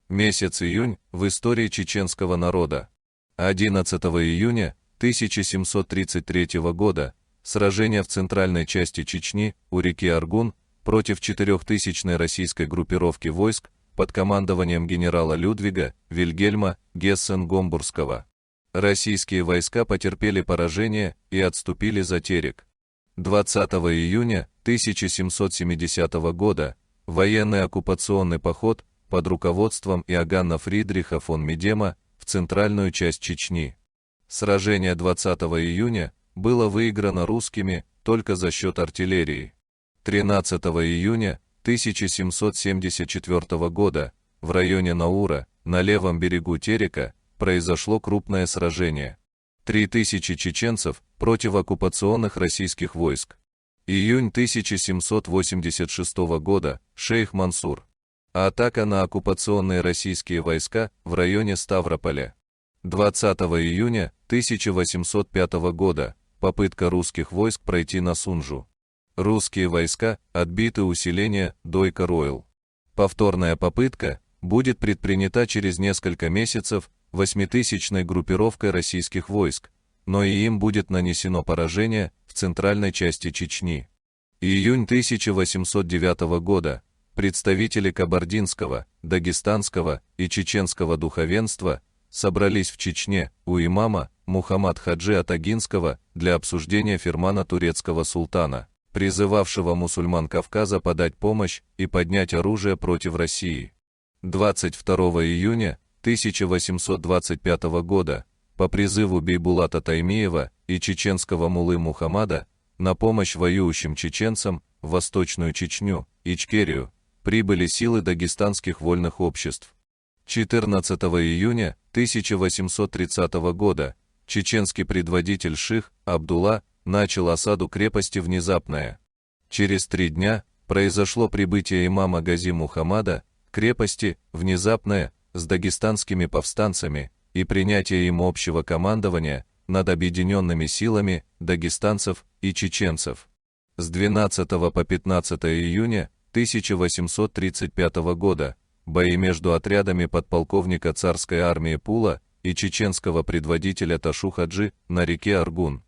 Месяц июнь в истории чеченского народа. 11 июня 1733 года сражение в центральной части Чечни у реки Аргун против 4000-ной российской группировки войск под командованием генерала Людвига Вильгельма Гессен-Гомбургского. Российские войска потерпели поражение и отступили за Терек. 20 июня 1770 года военный оккупационный поход под руководством Иоганна Фридриха фон Медема в центральную часть Чечни. Сражение 20 июня было выиграно русскими только за счет артиллерии. 13 июня 1774 года в районе Наура, на левом берегу Терека, произошло крупное сражение. 3000 чеченцев против оккупационных российских войск. Июнь 1786 года, Шейх Мансур. Атака на оккупационные российские войска в районе Ставрополя. 20 июня 1805 года, попытка русских войск пройти на Сунжу. Русские войска отбиты у селения Дойка-Ройл. Повторная попытка будет предпринята через несколько месяцев 8000-ной группировкой российских войск, но и им будет нанесено поражение в центральной части Чечни. Июнь 1809 года. Представители кабардинского, дагестанского и чеченского духовенства собрались в Чечне у имама Мухаммад-Хаджи Атагинского для обсуждения фермана турецкого султана, призывавшего мусульман Кавказа подать помощь и поднять оружие против России. 22 июня 1825 года по призыву Бейбулата Таймиева и чеченского муллы Мухаммада на помощь воюющим чеченцам в Восточную Чечню, Ичкерию, прибыли силы дагестанских вольных обществ. 14 июня 1830 года чеченский предводитель Ших Абдулла начал осаду крепости Внезапная. Через 3 дня произошло прибытие имама Гази Мухаммада к крепости Внезапная с дагестанскими повстанцами и принятие им общего командования над объединенными силами дагестанцев и чеченцев. С 12 по 15 июня 1835 года бои между отрядами подполковника царской армии Пула и чеченского предводителя Ташу-Хаджи на реке Аргун.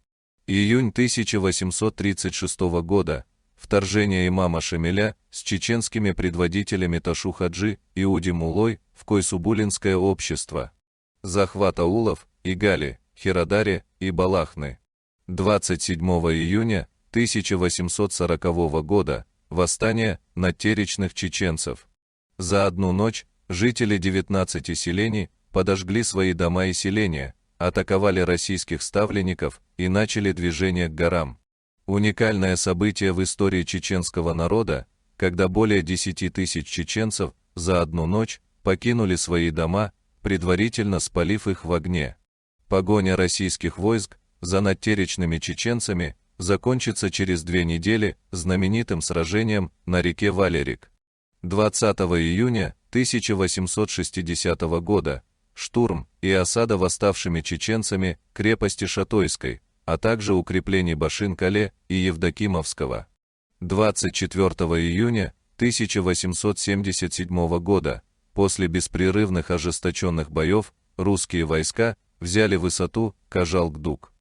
Июнь 1836 года вторжение имама Шамиля с чеченскими предводителями Ташу-Хаджи и Уди-Мулой в Койсубулинское общество. Захват аулов, Игали, Хирадари и Балахны. 27 июня 1840 года восстание надтеречных чеченцев. За одну ночь жители 19 селений подожгли свои дома и селения, атаковали российских ставленников и начали движение к горам. Уникальное событие в истории чеченского народа, когда более 10 тысяч чеченцев за одну ночь покинули свои дома, предварительно спалив их в огне. Погоня российских войск за надтеречными чеченцами закончится через 2 недели знаменитым сражением на реке Валерик. 20 июня 1860 года штурм и осада восставшими чеченцами крепости Шатойской, а также укреплений Башин-Кале и Евдокимовского. 24 июня 1877 года после беспрерывных ожесточенных боев русские войска взяли высоту Кажалк-Дук.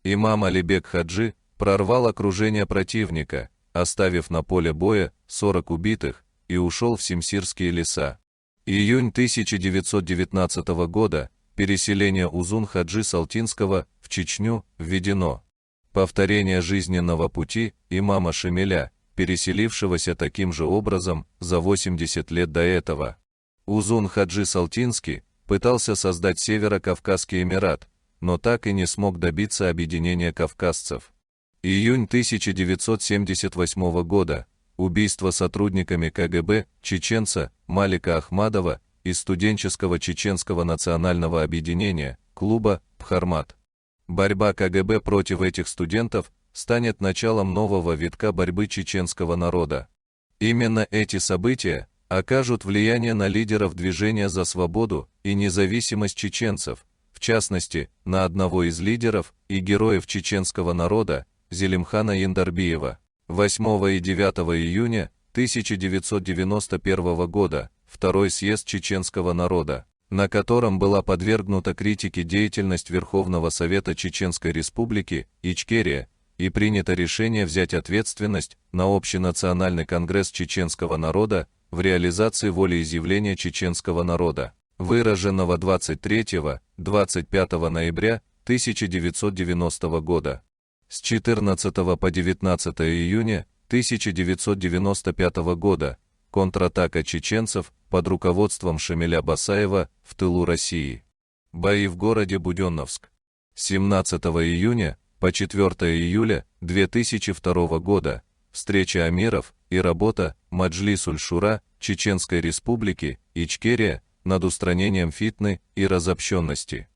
Имам Алибек Хаджи прорвал окружение противника, оставив на поле боя 40 убитых, и ушел в Симсирские леса. Июнь 1919 года переселение Узун-Хаджи Салтинского в Чечню введено. Повторение жизненного пути имама Шамиля, переселившегося таким же образом за 80 лет до этого. Узун-Хаджи Салтинский пытался создать Северо-Кавказский Эмират, но так и не смог добиться объединения кавказцев. Июнь 1978 года. Убийство сотрудниками КГБ чеченца Малика Ахмадова из студенческого чеченского национального объединения, клуба «Пхармат». Борьба КГБ против этих студентов станет началом нового витка борьбы чеченского народа. Именно эти события окажут влияние на лидеров движения за свободу и независимость чеченцев, в частности, на одного из лидеров и героев чеченского народа, Зелимхана Яндарбиева. 8 и 9 июня 1991 года Второй съезд чеченского народа, на котором была подвергнута критике деятельность Верховного Совета Чеченской Республики, Ичкерия, и принято решение взять ответственность на Общенациональный конгресс чеченского народа в реализации волеизъявления чеченского народа, выраженного 23-25 ноября 1990 года. С 14 по 19 июня 1995 года контратака чеченцев под руководством Шамиля Басаева в тылу России. Бои в городе Буденновск. С 17 июня по 4 июля 2002 года встреча амиров и работа Маджлис-уль-Шура Чеченской Республики Ичкерия над устранением фитны и разобщенности.